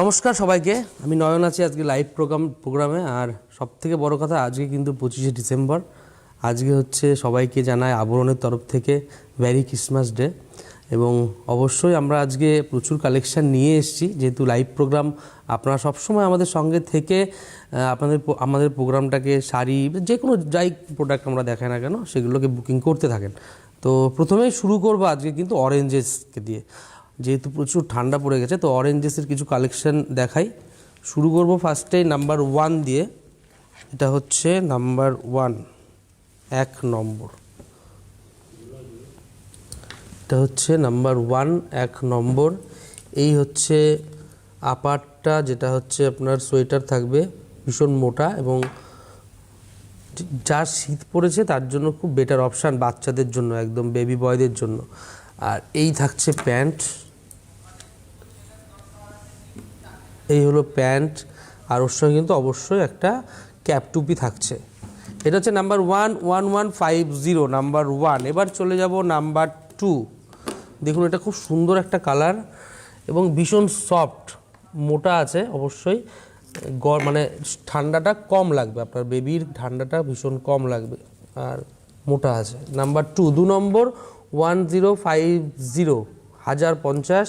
নমস্কার সবাইকে, আমি নয়ন আছি আজকে লাইভ প্রোগ্রামে। আর সবথেকে বড় কথা, আজকে কিন্তু 25শে ডিসেম্বর। আজকে হচ্ছে সবাইকে জানায় আবরণের তরফ থেকে মেরি ক্রিসমাস ডে। এবং অবশ্যই আমরা আজকে প্রচুর কালেকশান নিয়ে এসেছি, যেহেতু লাইভ প্রোগ্রাম। আপনারা সবসময় আমাদের সঙ্গে থেকে আমাদের প্রোগ্রামটাকে শাড়ি যে কোনো যাই প্রোডাক্ট আমরা দেখাই না কেন সেগুলোকে বুকিং করতে থাকেন। তো প্রথমেই শুরু করবো আজকে কিন্তু অরেঞ্জেসকে দিয়ে, যেহেতু প্রচুর ঠান্ডা পড়ে গেছে। তো অরেঞ্জেসের কিছু কালেকশন দেখাই। শুরু করব ফার্স্টে নাম্বার 1 দিয়ে। এটা হচ্ছে নাম্বার 1, 1 নম্বর। এটা হচ্ছে নাম্বার 1, 1 নম্বর। এই হচ্ছে আপারটা, যেটা হচ্ছে আপনার সোয়েটার থাকবে, ভীষণ মোটা এবং যার শীত পড়েছে তার জন্য খুব বেটার অপশান, বাচ্চাদের জন্য, একদম বেবি বয়দের জন্য। আর এই থাকছে প্যান্ট, এই হলো প্যান্ট। আর ওর সঙ্গে কিন্তু অবশ্যই একটা ক্যাপ টুপি থাকছে। এটা হচ্ছে নাম্বার 1, 1150, নাম্বার 1। এবার চলে যাব নাম্বার 2। দেখুন, এটা খুব সুন্দর একটা কালার এবং ভীষণ সফট, মোটা আছে অবশ্যই। মানে ঠান্ডাটা কম লাগবে, আপনার বেবির ঠান্ডাটা ভীষণ কম লাগবে আর মোটা আছে। নাম্বার 2, 2 নম্বর, 1050, 1050।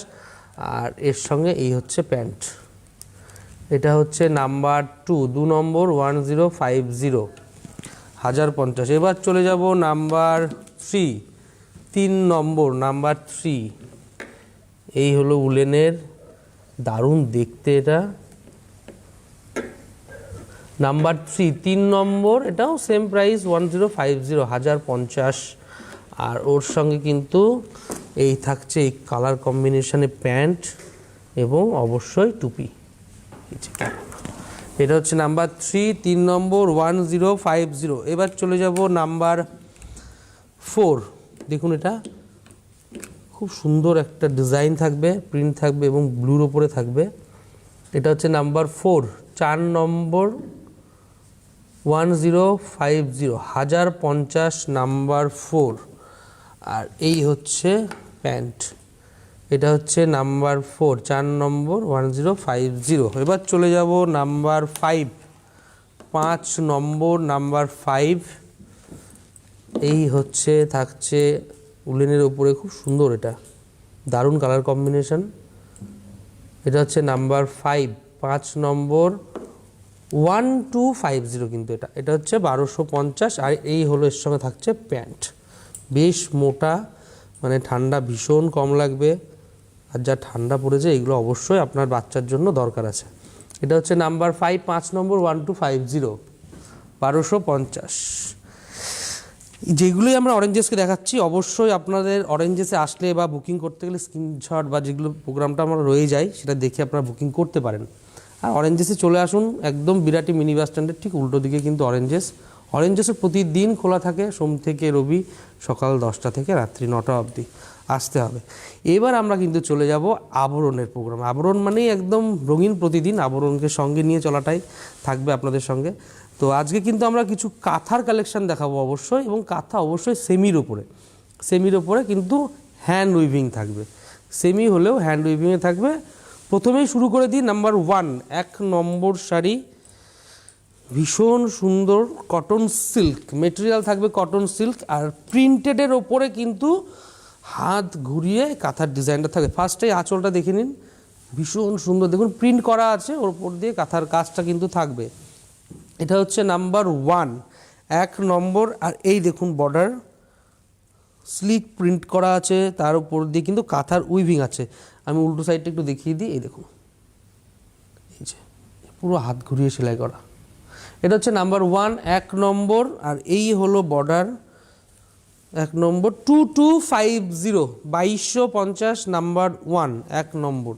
আর এর সঙ্গে এই হচ্ছে প্যান্ট। এটা হচ্ছে নাম্বার 2, 2 নম্বর, 1050, 1050। এবার চলে যাব নাম্বার 3, 3 নম্বর, নাম্বার 3। এই হলো উলেনের, দারুণ দেখতে এটা। নাম্বার 3, 3 নম্বর, এটাও সেম প্রাইস, 1050, 1050। আর ওর সঙ্গে কিন্তু এই থাকছে এই কালার কম্বিনেশনে প্যান্ট এবং অবশ্যই টুপি। এটা হচ্ছে নাম্বার 3, 3 নম্বর, 1050। এবার চলে যাব নাম্বার 4। দেখুন, এটা খুব সুন্দর একটা ডিজাইন থাকবে, প্রিন্ট থাকবে এবং ব্লুর ওপরে থাকবে। এটা হচ্ছে নাম্বার 4, 4 নম্বর, 1050, 1050, নাম্বার 4। আর এই হচ্ছে প্যান্ট। এটা হচ্ছে নাম্বার 4, 4 নম্বর, 1050। এবার চলে যাব নাম্বার 5, 5 নম্বর, নাম্বার 5। এই হচ্ছে থাকছে উলেনের ওপরে, খুব সুন্দর, এটা দারুণ কালার কম্বিনেশন। এটা হচ্ছে নাম্বার 5, 5 নম্বর, 1250। কিন্তু এটা হচ্ছে 1250। আর এই হলো এর সঙ্গে থাকছে প্যান্ট, বেশ মোটা, মানে ঠান্ডা ভীষণ কম লাগবে। আর যা ঠান্ডা পড়েছে এগুলো অবশ্যই আপনার বাচ্চার জন্য দরকার আছে। এটা হচ্ছে নাম্বার 5, 5 নম্বর, 1250, 1250। যেগুলোই আমরা অরেঞ্জেসকে দেখাচ্ছি, অবশ্যই আপনাদের অরেঞ্জেসে আসলে বা বুকিং করতে গেলে স্ক্রিনশট বা যেগুলো প্রোগ্রামটা আমরা রয়ে যায় সেটা দেখে আপনারা বুকিং করতে পারেন। আর অরেঞ্জেসে চলে আসুন, একদম বিরাটি মিনি বাস স্ট্যান্ডের ঠিক উল্টো দিকে কিন্তু অরেঞ্জেসে প্রতিদিন খোলা থাকে, সোম থেকে রবি, সকাল 10টা থেকে রাত্রি 9টা অবধি আসতে হবে। এবার আমরা কিন্তু চলে যাব আবরণের প্রোগ্রাম। আবরণ মানেই একদম রঙিন প্রতিদিন, আবরণকে সঙ্গে নিয়ে চলাটাই থাকবে আপনাদের সঙ্গে। তো আজকে কিন্তু আমরা কিছু কাঁথার কালেকশান দেখাবো অবশ্যই, এবং কাঁথা অবশ্যই সেমির ওপরে কিন্তু হ্যান্ড উইভিং থাকবে। সেমি হলেও হ্যান্ড উইভিংয়ে থাকবে। প্রথমেই শুরু করে দিই নাম্বার 1, 1 নম্বর শাড়ি, ভীষণ সুন্দর কটন সিল্ক মেটেরিয়াল থাকবে, কটন সিল্ক। আর প্রিন্টেডের ওপরে কিন্তু হাত ঘুরিয়ে কাঁথার ডিজাইনটা থাকবে। ফার্স্টে আঁচলটা দেখে নিন, ভীষণ সুন্দর, দেখুন প্রিন্ট করা আছে, ওর উপর দিয়ে কাঁথার কাজটা কিন্তু থাকবে। এটা হচ্ছে নাম্বার 1, 1 নম্বর। আর এই দেখুন বর্ডার স্লিক প্রিন্ট করা আছে, তার উপর দিয়ে কিন্তু কাঁথার উইভিং আছে। আমি উল্টো সাইডটা একটু দেখিয়ে দিই, এই দেখুন, এই যে পুরো হাত ঘুরিয়ে সেলাই করা। এটা হচ্ছে নাম্বার 1, 1 নম্বর। আর এই হলো বর্ডার, 1 নম্বর, 2250, 2250, নাম্বার 1, 1 নম্বর।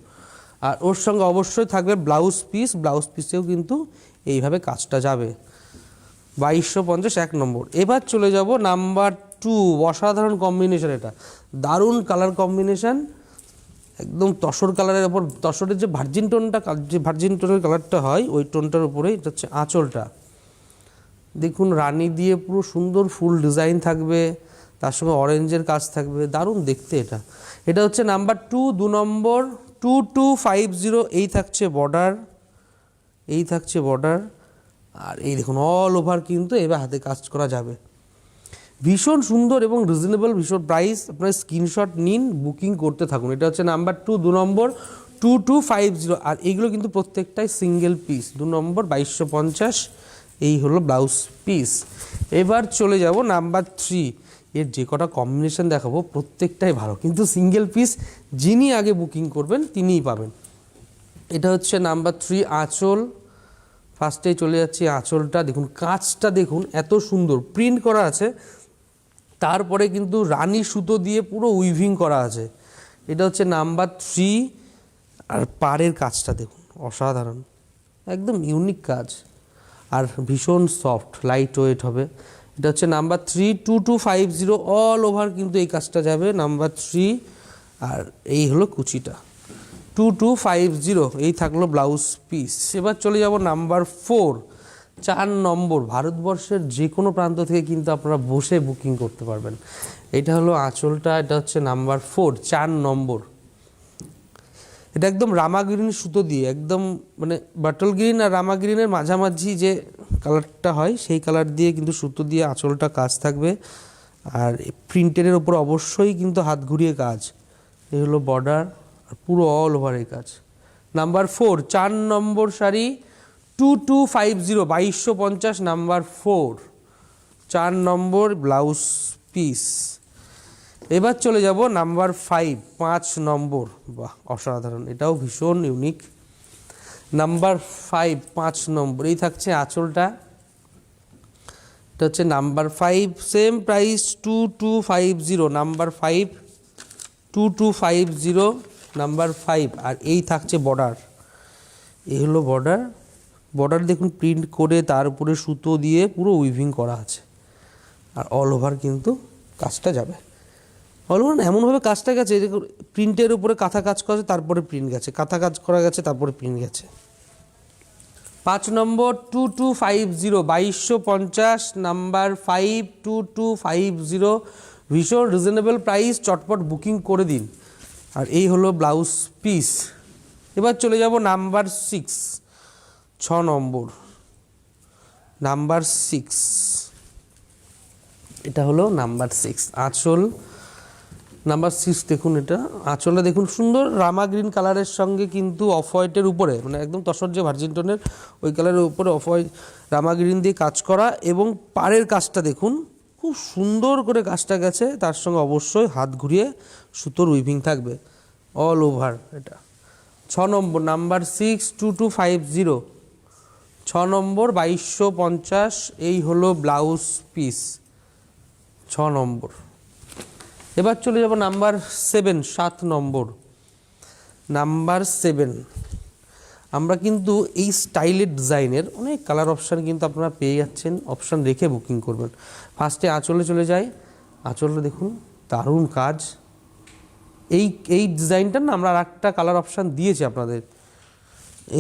আর ওর সঙ্গে অবশ্যই থাকবে ব্লাউজ পিসেও কিন্তু এইভাবে কাজটা যাবে, 2250, 1 নম্বর। এবার চলে যাব নাম্বার 2, অসাধারণ কম্বিনেশন, এটা দারুণ কালার কম্বিনেশন, একদম তসর কালারের ওপর, তসরের যে ভার্জিন টোনের কালারটা হয় ওই টোনটার উপরে। এটা হচ্ছে আঁচলটা, দেখুন রানী দিয়ে পুরো সুন্দর ফুল ডিজাইন থাকবে, তার সঙ্গে অরেঞ্জের কাজ থাকবে, দারুণ দেখতে এটা। এটা হচ্ছে নাম্বার 2, 2 নম্বর, 2 2250 এই থাকছে বর্ডার, এই থাকছে বর্ডার। আর এই দেখুন অল ওভার কিন্তু এবার হাতে কাজ করা যাবে, ভীষণ সুন্দর এবং রিজনেবল, ভীষণ প্রাইস। আপনার স্ক্রিনশট নিন, বুকিং করতে থাকুন। এটা হচ্ছে নাম্বার 2, 2 নম্বর 2250। আর এইগুলো কিন্তু প্রত্যেকটাই সিঙ্গেল পিস, 2 নম্বর 2250, এই হলো ব্লাউজ পিস। এবার চলে যাব নাম্বার 3। এর যে কটা কম্বিনেশন দেখাবো প্রত্যেকটাই ভালো, কিন্তু সিঙ্গেল পিস যিনি আগে বুকিং করবেন তিনিই পাবেন। এটা হচ্ছে নাম্বার 3 আঁচল। ফার্স্টেই চলে যাচ্ছি আঁচলটা, দেখুন কাজটা দেখুন এত সুন্দর প্রিন্ট করা আছে, তারপরে কিন্তু রানী সুতো দিয়ে পুরো উইভিং করা আছে। এটা হচ্ছে নাম্বার 3। আর পাড়ের কাজটা দেখুন অসাধারণ, একদম ইউনিক কাজ, আর ভীষণ সফট লাইট ওয়েট হবে। এটা হচ্ছে নাম্বার 3, 2250, অল ওভার কিন্তু এই কাজটা যাবে নাম্বার 3। আর এই হলো কুচিটা 2250, এই থাকলো ব্লাউজ পিস। এবার চলে যাব নাম্বার 4, 4 নম্বর। ভারতবর্ষের যে কোনো প্রান্ত থেকে কিন্তু আপনারা বসে বুকিং করতে পারবেন। এটা হলো আঁচলটা, এটা হচ্ছে নাম্বার 4, 4 নম্বর। এটা একদম রামা গ্রিন সুতো দিয়ে, একদম মানে বাটল গ্রিন আর রামা গ্রিনের মাঝামাঝি যে কালারটা হয় সেই কালার দিয়ে কিন্তু সুতো দিয়ে আঁচলটা কাজ থাকবে। আর প্রিন্টের ওপর অবশ্যই কিন্তু হাত ঘুরিয়ে কাজ। এই হলো বর্ডার, আর পুরো অল ওভার এই কাজ। নাম্বার 4, 4 নম্বর শাড়ি 2250, 2250, নাম্বার 4, 4 নম্বর ব্লাউজ পিস। এবার চলে যাব নাম্বার 5, 5 নম্বর। বাহ অসাধারণ, এটাও ভীষণ ইউনিক। নাম্বার 5, 5 নম্বর, এই থাকছে আঁচলটা। এটা হচ্ছে number 5, same price 2250, number 5, 2250, number 5। আর এই থাকছে বর্ডার, এই হলো বর্ডার। বর্ডার দেখুন প্রিন্ট করে তার উপরে সুতো দিয়ে পুরো উইভিং করা আছে, আর অল ওভার কিন্তু কাজটা যাবে। অল ওভার এমনভাবে কাজটা গেছে, প্রিন্টের উপরে কাঁথা কাজ করা আছে, তারপরে প্রিন্ট গেছে, কাঁথা কাজ করা গেছে, তারপরে প্রিন্ট গেছে। 5 নম্বর 2250, 2250, নাম্বার 5, 2250, ভীষণ রিজনেবল প্রাইস, চটপট বুকিং করে দিন। আর এই হলো ব্লাউজ পিস। এবার চলে যাব নাম্বার 6, 6 নম্বর, নাম্বার 6। এটা হলো নাম্বার 6 আঁচল, নাম্বার 6। দেখুন এটা আঁচলটা দেখুন সুন্দর রামা গ্রিন কালারের সঙ্গে কিন্তু অফ হোয়াইটের উপরে, মানে একদম তসর যে ভার্জিন টোনের ওই কালারের উপরে অফ হোয়াইট রামা গ্রিন দিয়ে কাজ করা। এবং পাড়ের কাজটা দেখুন খুব সুন্দর করে কাজটা গেছে, তার সঙ্গে অবশ্যই হাত ঘুরিয়ে সুতোর উইভিং থাকবে অল ওভার। এটা 6 নম্বর, নাম্বার 6, 2250, 6 নম্বর 2250, এই হলো ব্লাউজ পিস 6 নম্বর। এবার চলে যাব নাম্বার 7, 7 নম্বর, নাম্বার 7। আমরা কিন্তু এই স্টাইলের ডিজাইনের অনেক কালার অপশান কিন্তু আপনারা পেয়ে যাচ্ছেন, অপশান রেখে বুকিং করবেন। ফার্স্টে আঁচলে চলে যাই, আঁচলটা দেখুন দারুণ কাজ। এই ডিজাইনটার না আমরা আর একটা কালার অপশান দিয়েছি আপনাদের।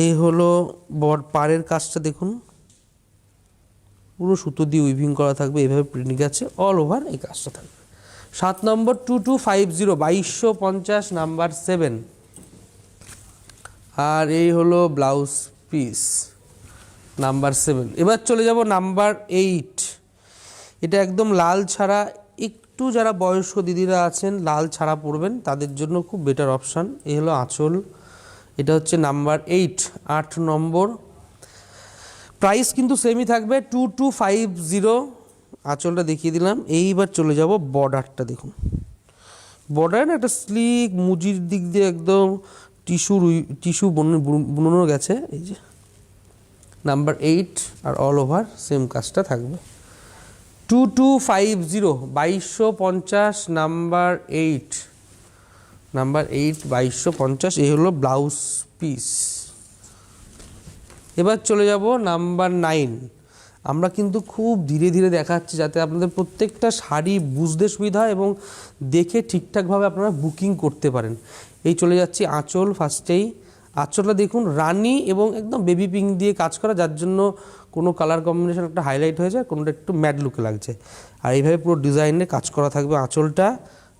এই হলো পাড়ের কাজটা দেখুন পুরো সুতো দিয়ে উইভিং করা থাকবে, এইভাবে প্রিন্ট গেছে, অল ওভার এই কাজটা থাকবে। 7 নম্বর 2250, 2250, নাম্বার 7। আর এই হলো ব্লাউজ পিস নাম্বার 7। এবার চলে যাব নাম্বার 8। এটা একদম লাল ছাড়া, একটু যারা বয়স্ক দিদিরা আছেন লাল ছাড়া পরবেন তাদের জন্য খুব বেটার অপশান। এই হলো আঁচল, এটা হচ্ছে নাম্বার 8, 8 নম্বর। প্রাইস কিন্তু সেমই থাকবে 2250, আঁচলটা দেখিয়ে দিলাম। এইবার চলে যাব বর্ডারটা দেখুন, বর্ডারে একটা স্লিক মুজির দিক দিয়ে একদম টিস্যু বুনানো গেছে। এই যে নাম্বার 8, আর অল ওভার সেম কাজটা থাকবে 2250, 2250, নাম্বার 8, নাম্বার 8, 2250, এই হলো ব্লাউজ পিস। এবার চলে যাব নাম্বার 9। আমরা কিন্তু খুব ধীরে ধীরে দেখাচ্ছি যাতে আপনাদের প্রত্যেকটা শাড়ি বুঝতে সুবিধা হয় এবং দেখে ঠিকঠাকভাবে আপনারা বুকিং করতে পারেন। এই চলে যাচ্ছি আঁচল। ফার্স্টেই আঁচলটা দেখুন রানি এবং একদম বেবি পিঙ্ক দিয়ে কাজ করা, যার জন্য কোনো কালার কম্বিনেশন একটা হাইলাইট হয়ে যায়, কোনোটা একটু ম্যাট লুকে লাগছে। আর এইভাবে পুরো ডিজাইনে কাজ করা থাকবে আঁচলটা।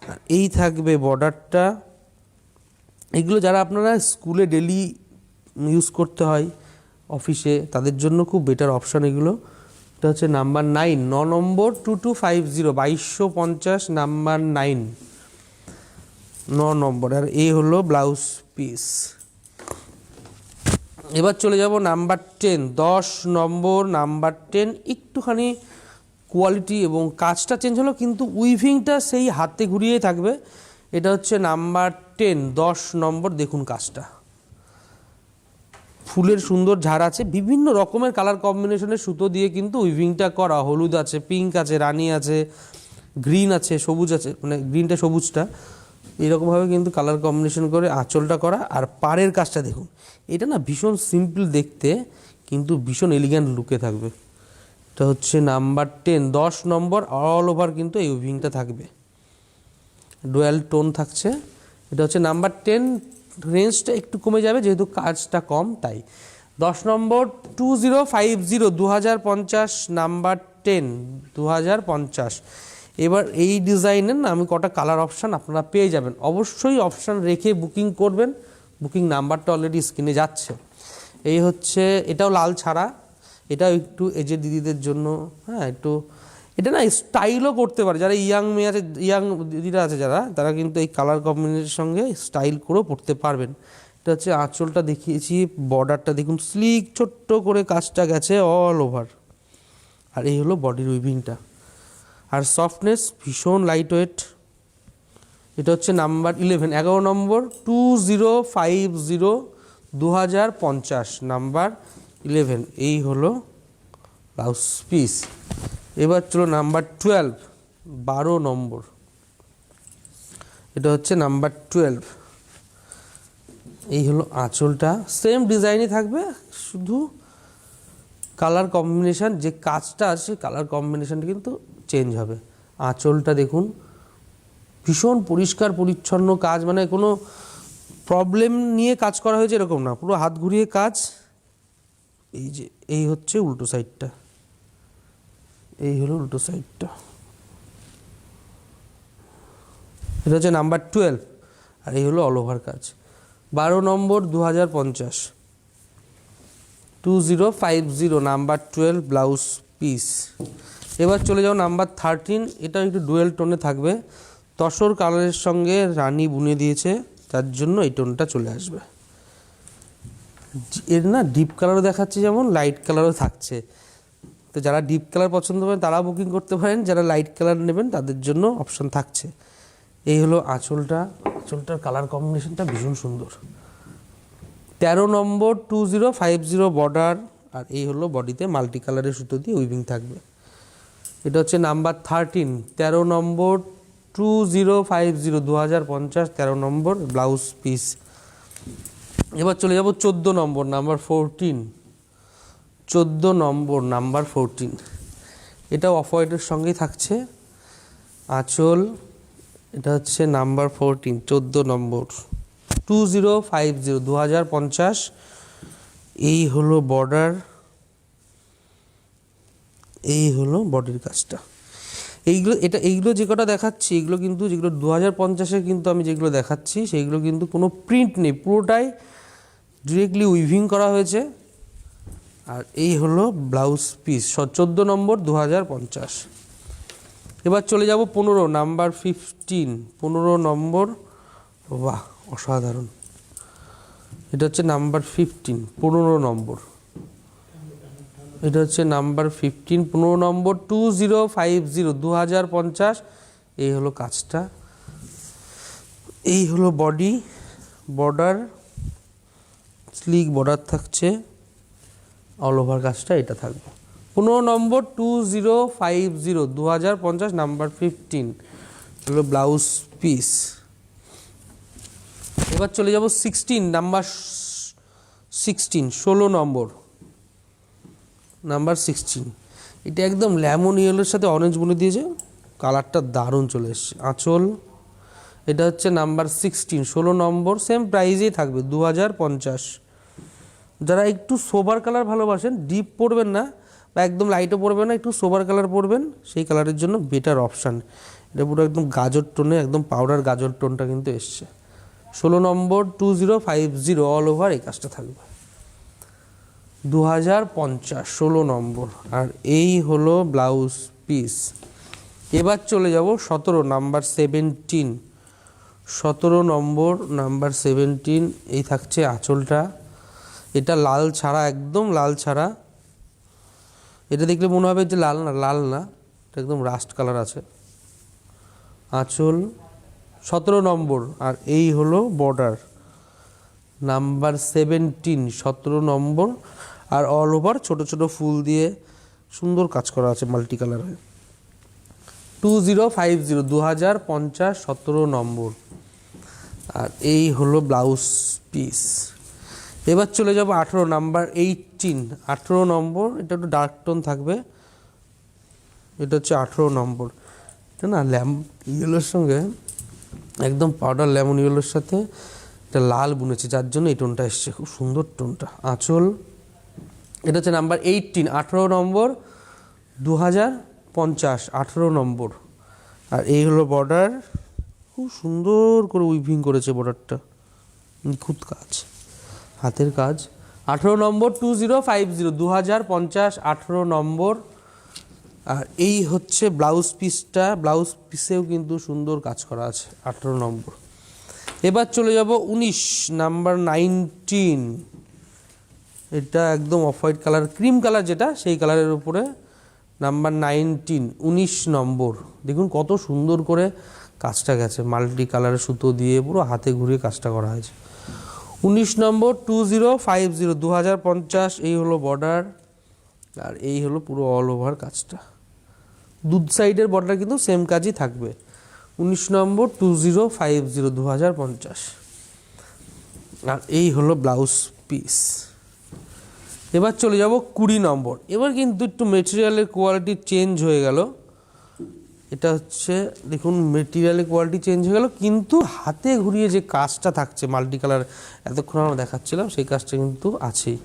আর এই থাকবে বর্ডারটা, এগুলো যারা আপনারা স্কুলে ডেলি ইউজ করতে হয়, অফিসে, তাদের জন্য খুব বেটার অপশান এগুলো। এটা হচ্ছে নাম্বার 9, 9 নম্বর 2250, 2250 নাম্বার 9, 9 নম্বর। আর এই হলো ব্লাউজ পিস। এবার চলে যাব নাম্বার 10, 10 নম্বর নাম্বার 10। একটুখানি কোয়ালিটি এবং কাজটা চেঞ্জ হলো, কিন্তু উইভিংটা সেই হাতে ঘুরিয়েই থাকবে। এটা হচ্ছে নাম্বার 10, 10 নম্বর। দেখুন কাজটা, ফুলের সুন্দর ঝাড় আছে, বিভিন্ন রকমের কালার কম্বিনেশনের সুতো দিয়ে কিন্তু উইভিংটা করা। হলুদ আছে, পিঙ্ক আছে, রানি আছে, গ্রিন আছে, সবুজ আছে, মানে গ্রিনটা সবুজটা, এরকমভাবে কিন্তু কালার কম্বিনেশন করে আঁচলটা করা। আর পাড়ের কাজটা দেখুন, এটা না ভীষণ সিম্পল দেখতে, কিন্তু ভীষণ এলিগ্যান্ট লুকে থাকবে। এটা হচ্ছে নাম্বার 10, 10 নম্বর। অল ওভার কিন্তু এই উইভিংটা থাকবে, ডুয়াল টোন থাকছে। এটা হচ্ছে নাম্বার 10। রেঞ্জটা একটু কমে যাবে যেহেতু কাজটা কম, তাই 10 নম্বর 2050, 2050 নাম্বার 10, 2050। এবার এই ডিজাইনের না আমি কটা কালার অপশান আপনারা পেয়ে যাবেন। অবশ্যই অপশান রেখে বুকিং করবেন, বুকিং নাম্বারটা অলরেডি স্ক্রিনে যাচ্ছে। এই হচ্ছে, এটাও লাল ছাড়া, এটাও একটু এজেড দিদিদের জন্য, হ্যাঁ একটু এটা না স্টাইলও করতে পারে। যারা ইয়াং মেয়ে আছে, ইয়াং দিদিরা আছে যারা, তারা কিন্তু এই কালার কম্বিনেশনের সঙ্গে স্টাইল করেও পড়তে পারবেন। এটা হচ্ছে আঁচলটা দেখিয়েছি, বর্ডারটা দেখুন স্লিক ছোট্ট করে কাজটা গেছে অল ওভার। আর এই হলো বডির উইভিংটা। আর সফটনেস ভীষণ লাইট ওয়েট। এটা হচ্ছে নাম্বার 11, 11 নম্বর 2050, 2050 নাম্বার 11। এই হলো ব্লাউজ পিস। এবার চলো নাম্বার 12, 12 নম্বর। এটা হচ্ছে নাম্বার 12। এই হলো আঁচলটা, সেম ডিজাইনই থাকবে, শুধু কালার কম্বিনেশান, যে কাজটা আছে কালার কম্বিনেশানটা কিন্তু চেঞ্জ হবে। আঁচলটা দেখুন, ভীষণ পরিষ্কার পরিচ্ছন্ন কাজ, মানে কোনো প্রবলেম নিয়ে কাজ করা হয়েছে এরকম না, পুরো হাত ঘুরিয়ে কাজ। এই যে এই হচ্ছে উল্টো সাইডটা, এই হলো উল্টো সাইডটা। এটা হচ্ছে নাম্বার 12। আর এই হলো অল ওভার কাজ। 12 নম্বর 2050, 2050 নাম্বার 12 ব্লাউজ পিস। এবার চলে যাও নাম্বার 13। এটা একটু ডুয়েল টোনে থাকবে, তসর কালারের সঙ্গে রানী বুনে দিয়েছে, তার জন্য এই টোনটা চলে আসবে। এর না ডিপ কালারও দেখাচ্ছে, যেমন লাইট কালারও থাকছে। তো যারা ডিপ কালার পছন্দ করেন তারা বুকিং করতে পারেন, যারা লাইট কালার নেবেন তাদের জন্য অপশান থাকছে। এই হলো আঁচলটা, আঁচলটার কালার কম্বিনেশনটা ভীষণ সুন্দর। 13 নম্বর 2050 বর্ডার। আর এই হলো বডিতে মাল্টি কালারের সুতো দিয়ে উইভিং থাকবে। এটা হচ্ছে নাম্বার 13, 13 নম্বর 2050, 2050, 13 নম্বর ব্লাউজ পিস। এবার চলে যাব 14 নম্বর নাম্বার 14, 14 নম্বর নাম্বার 14। এটাও অফ হোয়াইটের সঙ্গেই থাকছে আঁচল। এটা হচ্ছে নাম্বার 14, 14 নম্বর 2050, 2050। এই হলো বর্ডার, এই হলো বডির কাজটা। এইগুলো যে কটা দেখাচ্ছি, এগুলো কিন্তু যেগুলো 2050-এ কিন্তু আমি যেগুলো দেখাচ্ছি সেইগুলো কিন্তু কোনো প্রিন্ট নেই, পুরোটাই ডিরেক্টলি উইভিং করা হয়েছে। আর এই হলো ব্লাউজ পিস 14 নম্বর 2050। এবার চলে যাব 15 নাম্বার 15, 15 নম্বর। বাহ অসাধারণ। এটা হচ্ছে নাম্বার 15, 15 নম্বর। এটা হচ্ছে নাম্বার 15, 15 নম্বর 2050, 2050। এই হলো কাজটা, এই হলো বডি, বর্ডার স্লিক বর্ডার থাকছে, অল ওভার কাজটা এটা থাকবে। 15 নম্বর 2050, 2050 নাম্বার 15 হলো ব্লাউজ পিস। এবার চলে যাব 16 নাম্বার 16, 16 নম্বর নাম্বার 16। এটা একদম লেমন ইয়েলোর সাথে অরেঞ্জ বুনে দিয়েছে, কালারটা দারুণ চলে এসছে। আঁচল, এটা হচ্ছে নাম্বার 16, 16 নম্বর। সেম প্রাইজেই থাকবে 2050। যারা একটু সোবার কালার ভালোবাসেন, ডিপ পরবেন না বা একদম লাইটও পরবেন না, একটু সোবার কালার পরবেন, সেই কালারের জন্য বেটার অপশান। এটা পুরো একদম গাজর টোনে, একদম পাউডার গাজর টোনটা কিন্তু এসছে। 16 নম্বর 2050 অল ওভার এই কাজটা থাকবে 2050 16 নম্বর। আর এই হলো ব্লাউজ পিস। এবার চলে যাব 17 নাম্বার 17, 17 নম্বর নাম্বার 17। এই থাকছে আঁচলটা, এটা লাল ছাড়া, একদম লাল ছাড়া। এটা দেখলে মনে হবে যে লাল না, লাল না, এটা একদম রাস্ট কালার আছে। আঁচল 17 নম্বর। আর এই হলো বর্ডার নাম্বার 17, 17 নম্বর। আর অল ওভার ছোট ছোট ফুল দিয়ে সুন্দর কাজ করা আছে মাল্টি কালারে। 2050 2050 17 নম্বর। আর এই হলো ব্লাউজ পিস। এবার চলে যাব 18 নাম্বার 18, 18 নম্বর। এটা একটু ডার্ক টোন থাকবে, এটা হচ্ছে 18 নম্বর। এটা না ইয়েলোর সঙ্গে একদম পাউডার লেমন ইয়েলোর সাথে এটা লাল বুনেছে, যার জন্য এই টোনটা এসছে, খুব সুন্দর টোনটা। আঁচল এটা হচ্ছে নাম্বার 18, 18 নম্বর 2050 18 নম্বর। আর এই হলো বর্ডার, খুব সুন্দর করে উইভিং করেছে বর্ডারটা, নিখুঁত কাজ, হাতের কাজ। 18 নম্বর 2050 2050 18 নম্বর। আর এই হচ্ছে ব্লাউজ পিসটা, ব্লাউজ পিসেও কিন্তু সুন্দর কাজ করা আছে 18 নম্বর। এবার চলে যাব 19 নাম্বার 19। এটা একদম off white colour, cream colour যেটা, সেই কালারের উপরে নাম্বার 19 19 নম্বর। দেখুন কত সুন্দর করে কাজটা গেছে, মাল্টি কালারের সুতো দিয়ে পুরো হাতে ঘুরিয়ে কাজটা করা হয়েছে। 19 নম্বর 2050 2050। এই হলো বর্ডার, আর এই হলো পুরো অল ওভার কাজটা। দুধ সাইডের বর্ডার কিন্তু সেম কাজই থাকবে। 19 নম্বর 2050 2050। আর এই হলো ব্লাউজ পিস। এবার চলে যাব 20 নম্বর। এবার কিন্তু একটু মেটেরিয়ালের কোয়ালিটি চেঞ্জ হয়ে গেল। এটা হচ্ছে দেখুন মেটেরিয়ালের কোয়ালিটি চেঞ্জ হয়ে গেল, কিন্তু হাতে ঘুরিয়ে যে কাজটা থাকছে মাল্টি কালার এতক্ষণ আমরা দেখাচ্ছিলাম, সেই কাজটা কিন্তু আছেই।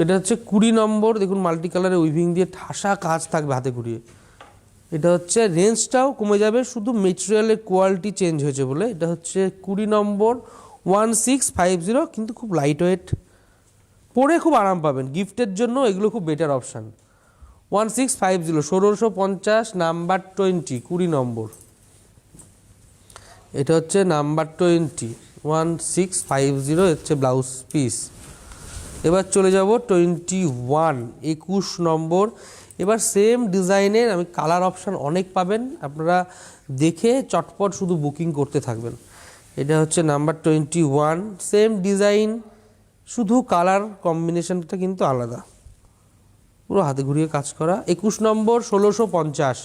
এটা হচ্ছে 20 নম্বর। দেখুন মাল্টি কালারের উইভিং দিয়ে ঠাসা কাজ থাকবে হাতে ঘুরিয়ে। এটা হচ্ছে রেঞ্জটাও কমে যাবে, শুধু মেটেরিয়ালের কোয়ালিটি চেঞ্জ হয়েছে বলে। এটা হচ্ছে 20 নম্বর 1650, কিন্তু খুব লাইট ওয়েট, পরে খুব আরাম পাবেন। গিফটের জন্য এগুলো খুব বেটার অপশান। 1650 1650 নাম্বার 20 20 নম্বর। এটা হচ্ছে নাম্বার 20 1650 হচ্ছে ব্লাউজ পিস। এবার চলে যাব 21 21 নম্বর। এবার সেম ডিজাইনের আমি কালার অপশান অনেক পাবেন, আপনারা দেখে চটপট শুধু বুকিং করতে থাকবেন। এটা হচ্ছে নাম্বার 21, সেম ডিজাইন, শুধু কালার কম্বিনেশনটা কিন্তু আলাদা, পুরো হাতে ঘুরিয়ে কাজ করা। 21 নম্বর 1650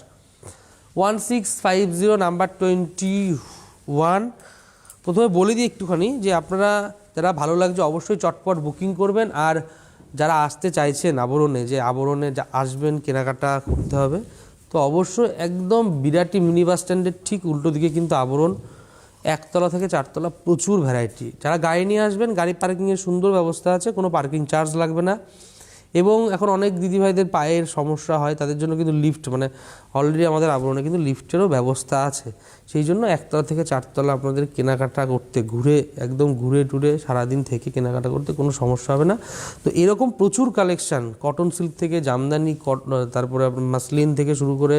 1650 নাম্বার 21। প্রথমে বলে দিই একটুখানি যে আপনারা যারা ভালো লাগছে অবশ্যই চটপট বুকিং করবেন। আর যারা আসতে চাইছেন আবরণে, যে আবরণে আসবেন কেনাকাটা করতে হবে, তো অবশ্যই একদম বিরাটি মিনি বাস স্ট্যান্ডের ঠিক উল্টো দিকে কিন্তু আবরণ, 1 তলা থেকে 4 তলা, প্রচুর ভ্যারাইটি। যারা গাড়ি নিয়ে আসবেন, গাড়ি পার্কিংয়ের সুন্দর ব্যবস্থা আছে, কোনো পার্কিং চার্জ লাগবে না। এবং এখন অনেক দিদিভাইদের পায়ের সমস্যা হয়, তাদের জন্য কিন্তু লিফট, মানে অলরেডি আমাদের আবরণে কিন্তু লিফটেরও ব্যবস্থা আছে। সেই জন্য 1 তলা থেকে 4 তলা আপনাদের কেনাকাটা করতে, একদম ঘুরে টুরে সারাদিন থেকে কেনাকাটা করতে কোনো সমস্যা হবে না। তো এরকম প্রচুর কালেকশান, কটন সিল্ক থেকে জামদানি, তারপরে আপনার মাসলিন থেকে শুরু করে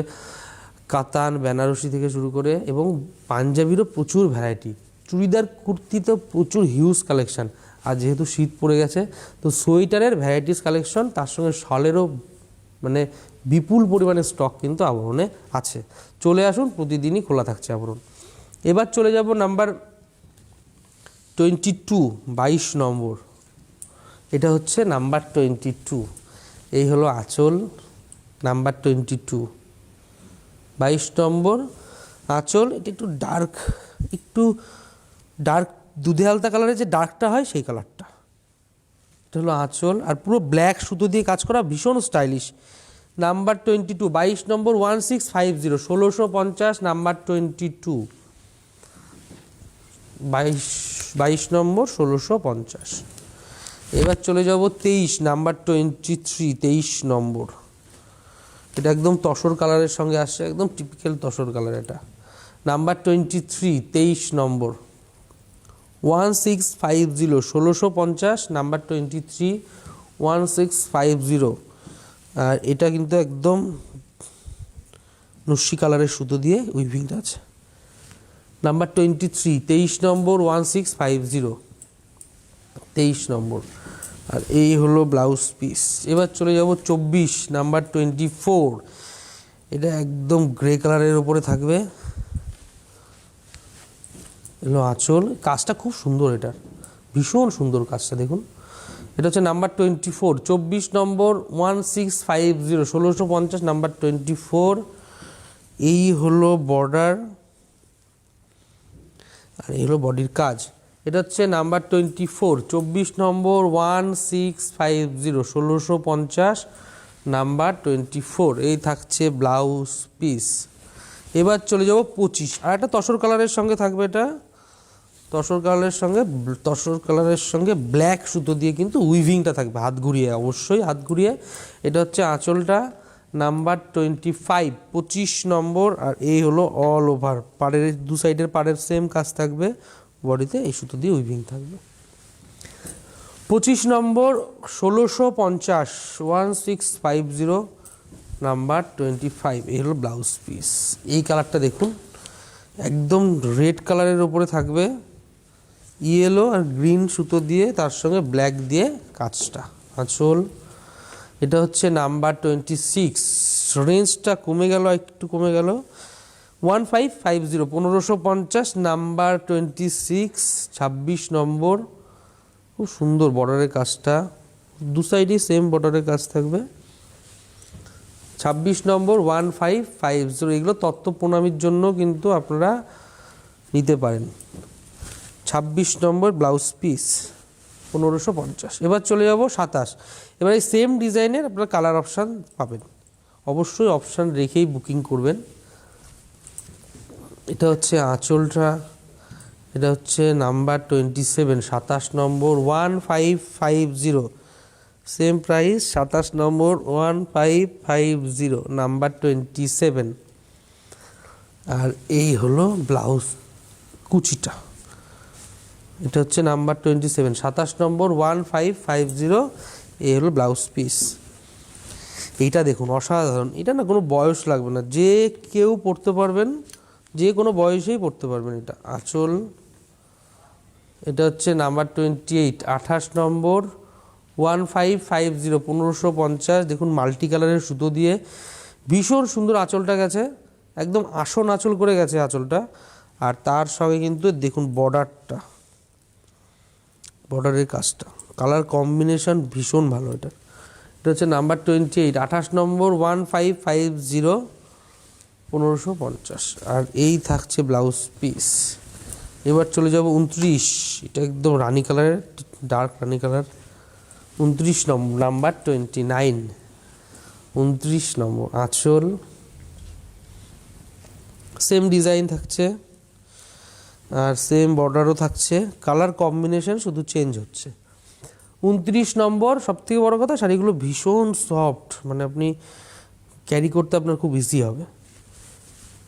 কাতান, বেনারসি থেকে শুরু করে, এবং পাঞ্জাবিরও প্রচুর ভ্যারাইটি, চুড়িদার কুর্তি তো প্রচুর হিউজ কালেকশান। আর যেহেতু শীত পড়ে গেছে, তো সোয়েটারের ভ্যারাইটিস কালেকশন, তার সঙ্গে শলেরও মানে বিপুল পরিমাণে স্টক কিন্তু আবরণে আছে। চলে আসুন, প্রতিদিনই খোলা থাকছে আবরণ। এবার চলে যাব নাম্বার 22 22 নম্বর। এটা হচ্ছে নাম্বার 22। এই হলো আঁচল, নাম্বার 22 22 নম্বর আঁচল। এটা একটু ডার্ক দুধে আলতা কালারের যে ডার্কটা হয় সেই কালারটা। এটা হলো আঁচল, আর পুরো ব্ল্যাক সুতো দিয়ে কাজ করা, ভীষণ স্টাইলিশ। নাম্বার 22 22 নম্বর 1650 1650 নাম্বার 22 22 নম্বর 1650। এবার চলে যাব 23 নাম্বার 23 23 নম্বর। এটা একদম তসর কালারের সঙ্গে আসছে, একদম টিপিক্যাল তসর কালার। এটা নাম্বার 23 23 নম্বর 1650 1650 নাম্বার 23 1650। আর এটা কিন্তু একদম নস্যি কালারের সুতো দিয়ে উইভিংটা আছে। নাম্বার 23 23 নম্বর 1650 23 নম্বর। আর এই হলো ব্লাউজ পিস। এবার চলে যাব 24 নাম্বার 24। এটা একদম গ্রে কালারের উপরে থাকবে, এলো আঁচল। কাজটা খুব সুন্দর, এটার ভীষণ সুন্দর কাজটা দেখুন। এটা হচ্ছে নাম্বার 24 24 নম্বর 1650 1650 নাম্বার 24। এই হলো বর্ডার আর এই হলো বডির কাজ। এটা হচ্ছে নাম্বার 24 24 নম্বর 1650 1650 নাম্বার 24। এই থাকছে ব্লাউজ পিস। এবার চলে যাব 25। আর একটা তসর কালারের সঙ্গে থাকবে, এটা তসর কালারের সঙ্গে ব্ল্যাক সুতো দিয়ে কিন্তু উইভিংটা থাকবে, হাত ঘুরিয়ে, অবশ্যই হাত ঘুরিয়ে। এটা হচ্ছে আঁচলটা নাম্বার 25 25 নম্বর। আর এই হলো অল ওভার পাড়ের দু সাইডের পাড়ের সেম কাজ থাকবে, বডিতে এই সুতো দিয়ে উইভিং থাকবে। 25 নম্বর 1650 1650 নাম্বার 25। এই হলো ব্লাউজ পিস। এই কালারটা দেখুন, একদম রেড কালারের উপরে থাকবে, ইয়েলো আর গ্রিন সুতো দিয়ে, তার সঙ্গে ব্ল্যাক দিয়ে কাজটা আঁচল। এটা হচ্ছে নাম্বার 26। রেঞ্জটা কমে গেল, একটু কমে গেল, 1550 1550 নাম্বার 26 26 নম্বর। খুব সুন্দর বর্ডারের কাজটা, দু সাইডে সেম বর্ডারের কাজ থাকবে। 26 নম্বর 1550। এগুলো তত্ত্ব প্রণামীর জন্য কিন্তু আপনারা নিতে পারেন। 26 নম্বর ব্লাউজ পিস 1550। এবার চলে যাব 27। এবার এই সেম ডিজাইনের আপনারা কালার অপশান পাবেন, অবশ্যই অপশান রেখেই বুকিং করবেন। এটা হচ্ছে আঁচলটা, এটা হচ্ছে নাম্বার 27 27 নম্বর 1550 সেম প্রাইস। 27 নম্বর 1550 নাম্বার 27। আর এই হলো ব্লাউজ কুচিটা, এটা হচ্ছে নাম্বার 27 27 নম্বর 1550। এই হলো ব্লাউজ পিস। এইটা দেখুন অসাধারণ, এটা না কোনো বয়স লাগবে না, যে কেউ পরতে পারবেন, যে কোনো বয়সেই পরতে পারবেন। এটা আঁচল, এটা হচ্ছে নাম্বার 28 28 নম্বর 1550 1550। দেখুন মাল্টি কালারের সুতো দিয়ে ভীষণ সুন্দর আঁচলটা গেছে, একদম আসন আঁচল করে গেছে আঁচলটা। আর তার সঙ্গে কিন্তু দেখুন বর্ডারটা, বর্ডারের কাজটা, কালার কম্বিনেশন ভীষণ ভালো। এটা হচ্ছে নাম্বার 28 28 নম্বর 1550 1550। আর এই থাকছে ব্লাউজ পিস। এবার চলে যাব 29। এটা একদম রানি কালারের, ডার্ক রানি কালার। 29 নম্বর নাম্বার 29 29 নম্বর আঁচল, সেম ডিজাইন থাকছে আর সেম বর্ডারও থাকছে, কালার কম্বিনেশন শুধু চেঞ্জ হচ্ছে। 29 নম্বর। সবথেকে বড় কথা, শাড়িগুলো ভীষণ সফট, মানে আপনি ক্যারি করতে আপনার খুব ইজি হবে।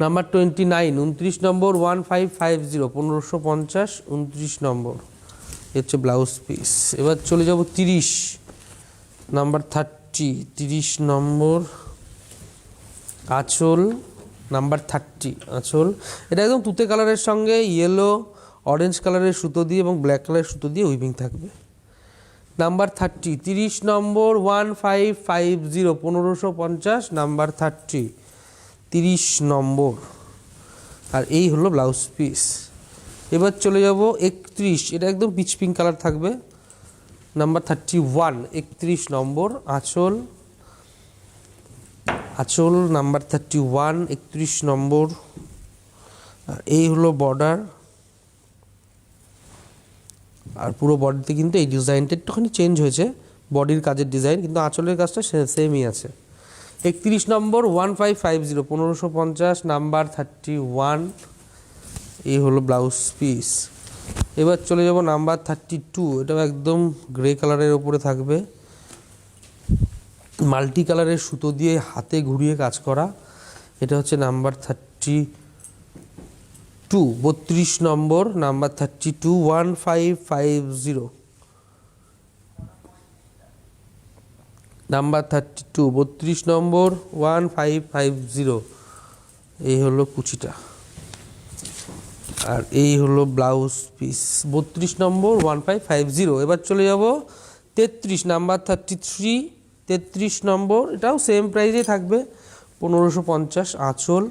নাম্বার 29 29 নম্বর 1550 1550 29 নম্বর। হচ্ছে ব্লাউজ পিস। এবার চলে যাব 30 নাম্বার 30 30 নম্বর আঁচল নাম্বার 30 আঁচল। এটা একদম তুতে কালারের সঙ্গে ইয়েলো অরেঞ্জ কালারের সুতো দিয়ে এবং ব্ল্যাক কালারের সুতো দিয়ে উইভিং থাকবে। নাম্বার 30 30 নম্বর 1550 1550 নাম্বার 30 30 নম্বর। আর এই হলো ব্লাউজ পিস। এবার চলে যাব 31। এটা একদম পিচ পিঙ্ক কালার থাকবে, নাম্বার 31 31 নম্বর আঁচল আঁচল নাম্বার 31 31 নম্বর। আর এই হলো বর্ডার। আর পুরো বডিতে কিন্তু এই ডিজাইনটা একটুখানি চেঞ্জ হয়েছে, বডির কাজের ডিজাইন, কিন্তু আঁচলের কাজটা সেমই আছে। 31 নম্বর 1550 1550 নাম্বার 31। এই হলো ব্লাউজ পিস। এবার চলে যাব নাম্বার 32। এটাও একদম গ্রে কালারের ওপরে থাকবে, মাল্টি কালারের সুতো দিয়ে হাতে ঘুরিয়ে কাজ করা। এটা হচ্ছে নাম্বার 32 নম্বর, নাম্বার 32 1550, নাম্বার 32 32 নম্বর 1550। এই হলো কুচিটা আর এই হলো ব্লাউজ পিস 32 নম্বর 1550। এবার চলে যাব 33 নাম্বার 33, 33 নম্বর, এটাও সেম প্রাইসে থাকবে 1550। আঁচল,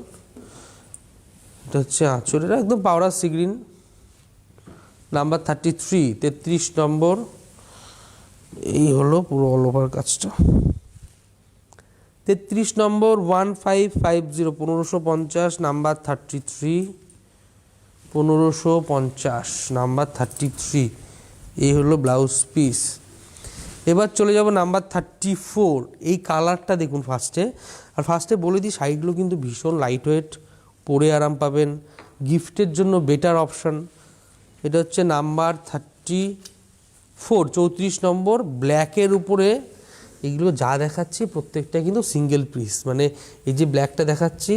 এটা হচ্ছে আঁচল, এটা একদম পাউডার সি গ্রিন। নাম্বার 33 33 নম্বর, এই হলো পুরো অল ওভার কাজটা। 33 নম্বর 1550 1550, নাম্বার 33 1550, নাম্বার 33। এই হলো ব্লাউজ পিস। এবার চলে যাব নাম্বার 34। এই কালারটা দেখুন ফার্স্টে, আর ফার্স্টে বলে দিই শাড়িগুলো কিন্তু ভীষণ লাইট ওয়েট, পরে আরাম পাবেন, গিফটের জন্য বেটার অপশান। এটা হচ্ছে নাম্বার 34 34 নম্বর, ব্ল্যাকের উপরে। এগুলো যা দেখাচ্ছি প্রত্যেকটা কিন্তু সিঙ্গেল পিস, মানে এই যে ব্ল্যাকটা দেখাচ্ছি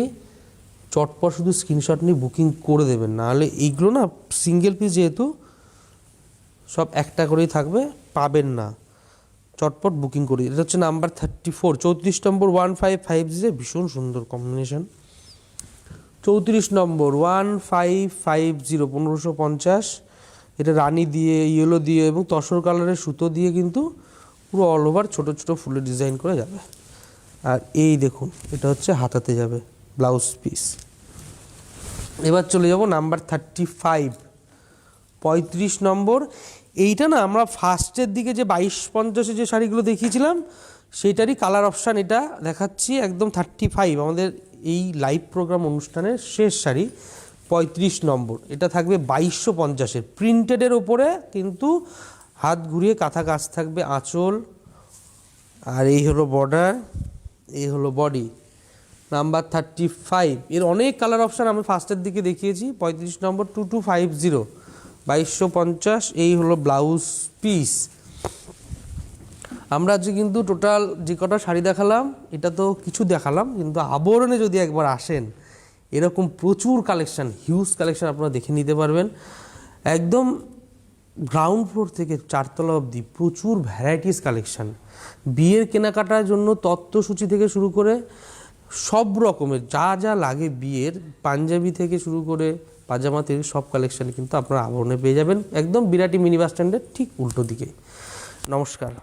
চটপট শুধু স্ক্রিনশট নিয়ে বুকিং করে দেবেন, নাহলে এইগুলো না সিঙ্গেল পিস যেহেতু সব একটা করেই থাকবে, পাবেন না, চটপট বুকিং করি। এটা হচ্ছে নাম্বার 34 34 নম্বর 1550, ভীষণ সুন্দর কম্বিনেশন। 34 নম্বর 1550 1550, এটা রানী দিয়ে, ইয়েলো দিয়ে এবং তসর কালারের সুতো দিয়ে কিন্তু পুরো অল ওভার ছোটো ছোটো ফুলের ডিজাইন করে যাবে। আর এই দেখুন এটা হচ্ছে হাতাতে যাবে ব্লাউজ পিস। এবার চলে যাব নাম্বার 35 35 নম্বর। এইটা না আমরা ফার্স্টের দিকে যে 2250 যে শাড়িগুলো দেখিয়েছিলাম সেইটারই কালার অপশান এটা দেখাচ্ছি, একদম 35 আমাদের এই লাইভ প্রোগ্রাম অনুষ্ঠানের শেষ শাড়ি 35 নম্বর। এটা থাকবে 2250-এর প্রিন্টেডের ওপরে, কিন্তু হাত ঘুরিয়ে কাঁথা কাজ থাকবে, আঁচল, আর এই হলো বর্ডার, এই হলো বডি। নাম্বার 35, এর অনেক কালার অপশান আমি ফার্স্টের দিকে দেখিয়েছি। 35 নম্বর 2250 2250, এই হলো ব্লাউজ পিস। আমরা আজকে কিন্তু টোটাল যে কটা শাড়ি দেখালাম এটা তো কিছু দেখালাম, কিন্তু আবরণে যদি একবার আসেন এরকম প্রচুর কালেকশান, হিউজ কালেকশান আপনারা দেখে নিতে পারবেন। একদম গ্রাউন্ড ফ্লোর থেকে 4তলা অবধি প্রচুর ভ্যারাইটিস কালেকশান। বিয়ের কেনাকাটার জন্য তত্ত্বসূচি থেকে শুরু করে সব রকমের যা যা লাগে, বিয়ের পাঞ্জাবি থেকে শুরু করে পাজামা থেকে সব কালেকশান কিন্তু আপনারা আবরণে পেয়ে যাবেন, একদম বিরাটি মিনি বাস স্ট্যান্ডের ঠিক উল্টো দিকে। নমস্কার।